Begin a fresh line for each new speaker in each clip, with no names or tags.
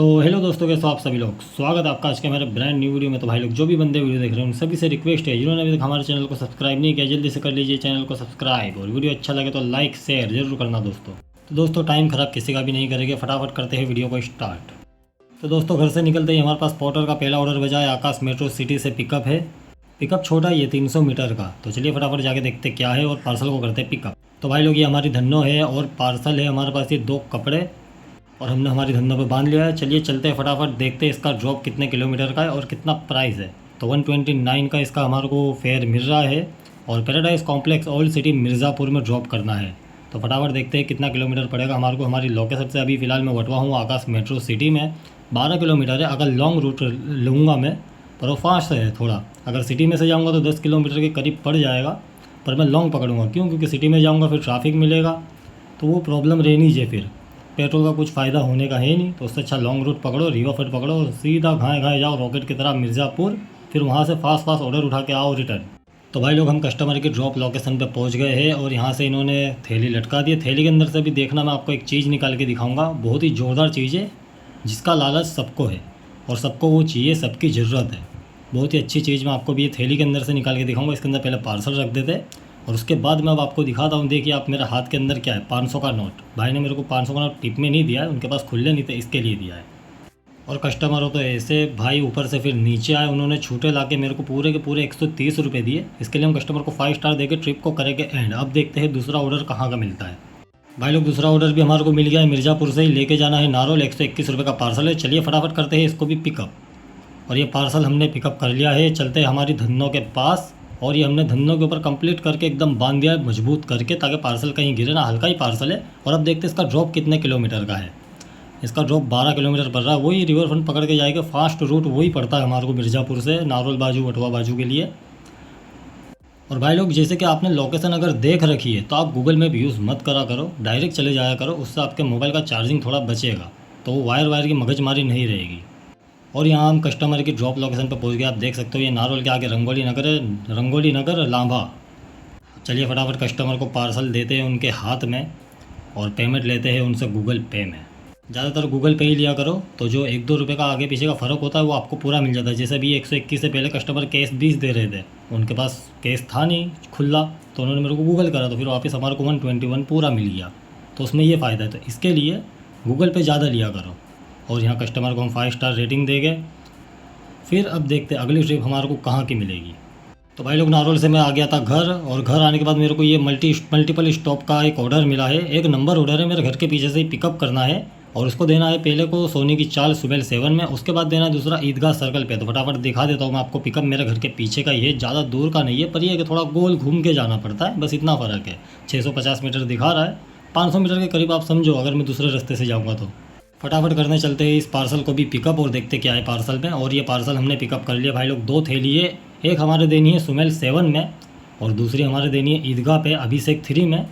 तो हेलो दोस्तों, कैसे हो आप सभी लोग। स्वागत है आपका आज के हमारे ब्रांड न्यू वीडियो में। तो भाई लोग जो भी बंदे वीडियो देख रहे हैं उन सभी से रिक्वेस्ट है, जिन्होंने अभी तक हमारे चैनल को सब्सक्राइब नहीं किया जल्दी से कर लीजिए चैनल को सब्सक्राइब, और वीडियो अच्छा लगे तो लाइक शेयर जरूर करना दोस्तों। तो दोस्तों टाइम खराब किसी का भी नहीं करेंगे, फटाफट करते हैं वीडियो को स्टार्ट। तो दोस्तों घर से निकलते ही हमारे पास पोर्टर का पहला ऑर्डर बजा है। आकाश मेट्रो सिटी से पिकअप है। पिकअप छोटा ही है 300 मीटर का। तो चलिए फटाफट जाके देखते क्या है और पार्सल को करते हैं पिकअप। तो भाई लोग ये हमारी धन्नो है और पार्सल है हमारे पास ये 2 कपड़े, और हमने हमारी धंधों पे बांध लिया है। चलिए चलते हैं फटाफट, देखते हैं इसका ड्रॉप कितने किलोमीटर का है और कितना प्राइस है। तो 129 का इसका हमारे को फेयर मिल रहा है, और paradise complex old city Mirzapur में ड्रॉप करना है। तो फटाफट देखते हैं कितना किलोमीटर पड़ेगा हमारे को। हमारी लोकेशन से अभी फ़िलहाल मैं वटवा हूँ आकाश मेट्रो सिटी में। 12 किलोमीटर है। अगर लॉन्ग रूट लूँगा मैं, पर वो फास्ट है थोड़ा। अगर सिटी में से जाऊँगा तो 10 किलोमीटर के करीब पड़ जाएगा, पर मैं लॉन्ग पकड़ूँगा। क्यों? क्योंकि सिटी में जाऊँगा फिर ट्रैफिक मिलेगा, तो वो प्रॉब्लम रहनी चाहिए, फिर पेट्रोल का कुछ फ़ायदा होने का है नहीं। तो उससे अच्छा लॉन्ग रूट पकड़ो, रिवर फ्रंट पकड़ो, सीधा घाए घाए जाओ रॉकेट की तरह मिर्ज़ापुर, फिर वहाँ से फास्ट ऑर्डर उठा के आओ रिटर्न। तो भाई लोग हम कस्टमर की ड्रॉप लोकेशन पे पहुँच गए हैं, और यहाँ से इन्होंने थैली लटका दी है। थैली के अंदर से भी देखना, मैं आपको एक चीज़ निकाल के दिखाऊँगा। बहुत ही ज़ोरदार चीज़ है, जिसका लालच सबको है और सबको वो चाहिए, सबकी ज़रूरत है। बहुत ही अच्छी चीज़ मैं आपको भी ये थैली के अंदर से निकाल के दिखाऊँगा। इसके अंदर पहले पार्सल रख देते, और उसके बाद मैं अब आपको दिखाता हूँ। देखिए आप, मेरे हाथ के अंदर क्या है, 500 का नोट। भाई ने मेरे को 500 का नोट टिप में नहीं दिया है, उनके पास खुले नहीं थे, इसके लिए दिया है। और कस्टमर हो तो ऐसे भाई ऊपर से फिर नीचे आए, उन्होंने छूटे ला के मेरे को पूरे के पूरे 130 रुपये दिए। इसके लिए हम कस्टमर को 5 स्टार देके ट्रिप को करेंगे एंड। अब देखते हैं दूसरा ऑर्डर कहाँ का मिलता है। भाई लोग दूसरा ऑर्डर भी हमारे को मिल गया है। मिर्ज़ापुर से ही लेके जाना है नारोल। 121 रुपये का पार्सल है। चलिए फटाफट करते हैं इसको भी पिकअप। और ये पार्सल हमने पिकअप कर लिया है। चलते हैं हमारी धन्नों के पास, और ये हमने धन्नों के ऊपर कंप्लीट करके एकदम बांध दिया है मजबूत करके, ताकि पार्सल कहीं गिरे ना। हल्का ही पार्सल है। और अब देखते हैं इसका ड्रॉप कितने किलोमीटर का है। इसका ड्रॉप 12 किलोमीटर पड़ रहा है। वही रिवर फ्रंट पकड़ के जाएगा, फास्ट रूट वही पड़ता है हमारे को मिर्ज़ापुर से नारोल बाजू वटवा बाजू के लिए। और भाई लोग जैसे कि आपने लोकेशन अगर देख रखी है तो आप गूगल मैप यूज़ मत करा करो, डायरेक्ट चले जाया करो। उससे आपके मोबाइल का चार्जिंग थोड़ा बचेगा, तो वो वायर की मगजमारी नहीं रहेगी। और यहाँ हम कस्टमर की ड्रॉप लोकेशन पर पहुँच गए। आप देख सकते हो ये नारोल के आगे रंगोली नगर है, रंगोली नगर लांभा। चलिए फटाफट कस्टमर को पार्सल देते हैं उनके हाथ में, और पेमेंट लेते हैं उनसे गूगल पे में। ज़्यादातर गूगल पे ही लिया करो, तो जो 1-2 रुपये का आगे पीछे का फ़र्क होता है वो आपको पूरा मिल जाता है। जैसे अभी 121 से पहले कस्टमर कैश 20 दे रहे थे, उनके पास कैश था नहीं खुला, तो उन्होंने मेरे को गूगल करा, तो फिर वापस हमारे को 121 पूरा मिल गया। तो उसमें ये फ़ायदा है। तो इसके लिए गूगल पे ज़्यादा लिया करो। और यहाँ कस्टमर को हम 5 स्टार रेटिंग देंगे। फिर अब देखते हैं अगली ट्रिप हमारे को कहाँ की मिलेगी। तो भाई लोग नारोल से मैं आ गया था घर, और घर आने के बाद मेरे को ये मल्टीपल स्टॉप का एक ऑर्डर मिला है। एक नंबर ऑर्डर है, मेरे घर के पीछे से ही पिकअप करना है, और उसको देना है पहले को सोनी की चाल सुबह 7 में, उसके बाद देना है दूसरा ईदगाह सर्कल पे। तो फटाफट दिखा देता हूँ मैं आपको। पिकअप मेरे घर के पीछे का ही है, ज़्यादा दूर का नहीं है, पर ये है कि थोड़ा गोल घूम के जाना पड़ता है, बस इतना फ़र्क है। 650 मीटर दिखा रहा है, 500 मीटर के करीब आप समझो अगर मैं दूसरे रास्ते से जाऊँगा तो। फटाफट करने चलते हैं इस पार्सल को भी पिकअप, और देखते क्या है पार्सल में। और ये पार्सल हमने पिकअप कर लिया भाई लोग। 2 थैली है, एक हमारे देनी है सुमेल 7 में, और दूसरी हमारे देनी है ईदगाह पे अभिषेक 3 में।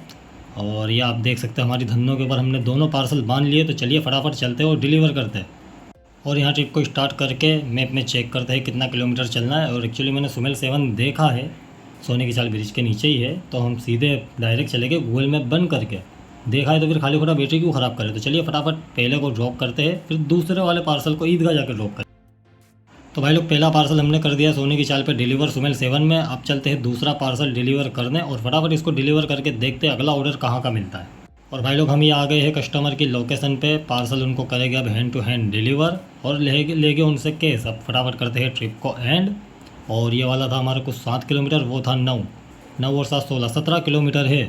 और ये आप देख सकते हैं हमारी धन्नों के ऊपर हमने दोनों पार्सल बांध लिए। तो चलिए फटाफट चलते हैं और डिलीवर करते हैं। और यहाँ ट्रिप को स्टार्ट करके मैप में चेक करते हैं कितना किलोमीटर चलना है। और एक्चुअली मैंने सुमेल 7 देखा है, सोने की चाल ब्रिज के नीचे ही है, तो हम सीधे डायरेक्ट चले गए गूगल मैप बंद करके। देखा है तो फिर खाली खोटा बैटरी क्यों ख़राब करे। तो चलिए फटाफट पहले को ड्रॉप करते हैं, फिर दूसरे वाले पार्सल को ईदगाह जाकर ड्रॉप करें। तो भाई लोग पहला पार्सल हमने कर दिया सोने की चाल पे डिलीवर सुमेल 7 में। अब चलते हैं दूसरा पार्सल डिलीवर करने, और फटाफट इसको डिलीवर करके देखते हैं अगला ऑर्डर कहाँ का मिलता है। और भाई लोग हम ये आ गए हैं कस्टमर की लोकेशन पे। पार्सल उनको करेंगे अब हैंड टू हैंड डिलीवर, और लेके उनसे केस। अब फटाफट करते हैं ट्रिप को एंड। और ये वाला था हमारे को 7 किलोमीटर, वो था 9 और 7 16 17 किलोमीटर है।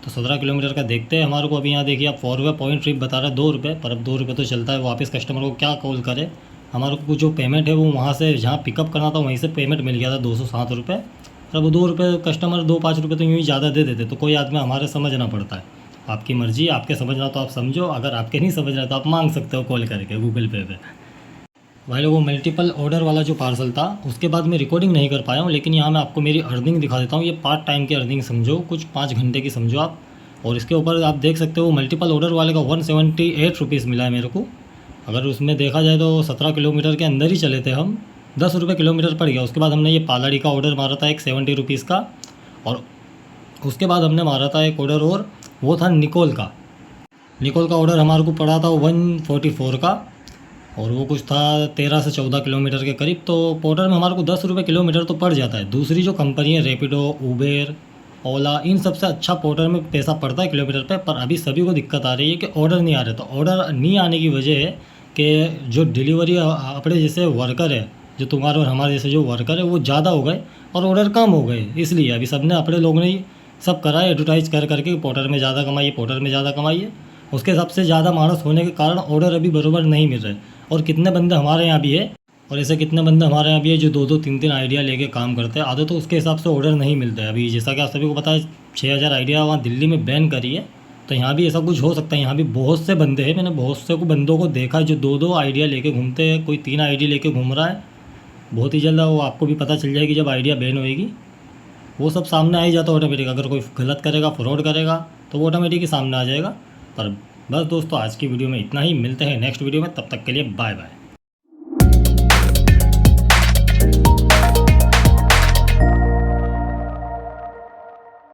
तो 17 किलोमीटर का देखते हैं हमारे को। अभी यहाँ देखिए आप 4 वे पॉइंट ट्रिप बता रहा है 2 रुपये, पर अब 2 रुपये तो चलता है। वापस कस्टमर को क्या कॉल करे, हमारे को जो पेमेंट है वो वहाँ से जहाँ पिकअप करना था वहीं से पेमेंट मिल गया था 207 रुपये। और अब 2 रुपये कस्टमर 2-5 रुपये तो यूँ ही ज़्यादा दे देते, तो कोई आदमी हमारे समझना पड़ता है। आपकी मर्ज़ी, आपके समझना तो आप समझो, अगर आपके नहीं समझ रहा तो आप मांग सकते हो कॉल करके गूगल पे भाई लोगों मल्टीपल ऑर्डर वाला जो पार्सल था उसके बाद मैं रिकॉर्डिंग नहीं कर पाया हूँ, लेकिन यहाँ मैं आपको मेरी अर्निंग दिखा देता हूँ। ये पार्ट टाइम की अर्निंग समझो, कुछ 5 घंटे की समझो आप। और इसके ऊपर आप देख सकते हो मल्टीपल ऑर्डर वाले का 178 रुपीज़ मिला है मेरे को। अगर उसमें देखा जाए तो 17 किलोमीटर के अंदर ही चले थे हम, 10 रुपये किलोमीटर पड़ गया। उसके बाद हमने ये पालाड़ी का ऑर्डर मारा था एक 70 रुपीज़ का, और उसके बाद हमने मारा था एक ऑर्डर और, वो था निकोल का। निकोल का ऑर्डर हमारे को पड़ा था 144 का। और वो कुछ था 13 से 14 किलोमीटर के करीब। तो पोर्टर में हमारे को 10 रुपये किलोमीटर तो पड़ जाता है। दूसरी जो कंपनी है रैपिडो, उबेर, ओला, इन सबसे अच्छा पोर्टर में पैसा पड़ता है किलोमीटर पे। पर अभी सभी को दिक्कत आ रही है कि ऑर्डर नहीं आ रहे। तो ऑर्डर नहीं आने की वजह है कि जो डिलीवरी अपने जैसे वर्कर है, जो तुम्हारे और हमारे जैसे जो वर्कर है, वो ज़्यादा हो गए और ऑर्डर कम हो गए। इसलिए अभी सब ने, अपने लोगों ने ही सब करा है एडवर्टाइज़ कर करके पोर्टर में ज़्यादा कमाइए, पोर्टर में ज़्यादा कमाइए। उसके हिसाब से ज़्यादा मानस होने के कारण ऑर्डर अभी बराबर नहीं मिल रहे। और कितने बंदे हमारे यहाँ भी है, और ऐसे कितने बंदे हमारे यहाँ भी है जो 2-2 3-3 आइडिया लेके काम करते हैं। आधे तो उसके हिसाब से ऑर्डर नहीं मिलता है। अभी जैसा कि आप सभी को पता है 6000 आइडिया वहाँ दिल्ली में बैन करी है। तो यहाँ भी ऐसा कुछ हो सकता है। यहाँ भी बहुत से बंदे हैं, मैंने बहुत से बंदों को देखा है जो 2-2 आइडिया लेके घूमते हैं। कोई 3 आइडिया लेके घूम रहा है। बहुत ही जल्द वो आपको भी पता चल जाएगी जब आइडिया बैन होएगी। वो सब सामने आ ही जाता है ऑटोमेटिक। अगर कोई गलत करेगा, फ्रॉड करेगा, तो वो ऑटोमेटिक ही सामने आ जाएगा। पर बस दोस्तों, आज की वीडियो में इतना ही। मिलते हैं नेक्स्ट वीडियो में, तब तक के लिए बाय बाय।